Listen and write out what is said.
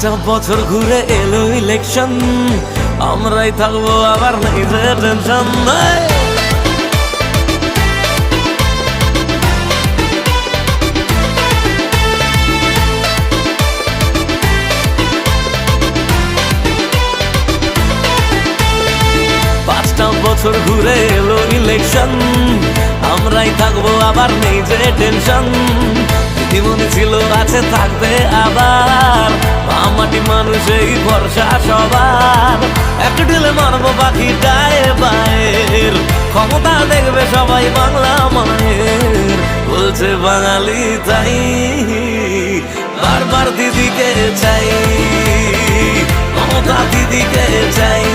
5টা বছর ঘুরে এলো ইলেকশন, আমরাই থাকবো আবার নেই যে টেনশন। 5টা বছর ঘুরে এলো ইলেকশন, আমরাই থাকবো আবার নেই যে টেনশন। মনে ছিল আছে থাকবে আবার, মাটি মানুষই ভরসা সবার। এক ঢিলে মারবো বাকি গায়ে বায়ের, ক্ষমতা দেখবে সবাই বাংলা মায়ের। বলছে বাঙালি তাই বারবার দিদিকে চাই, মমতা দিদিকে চাই।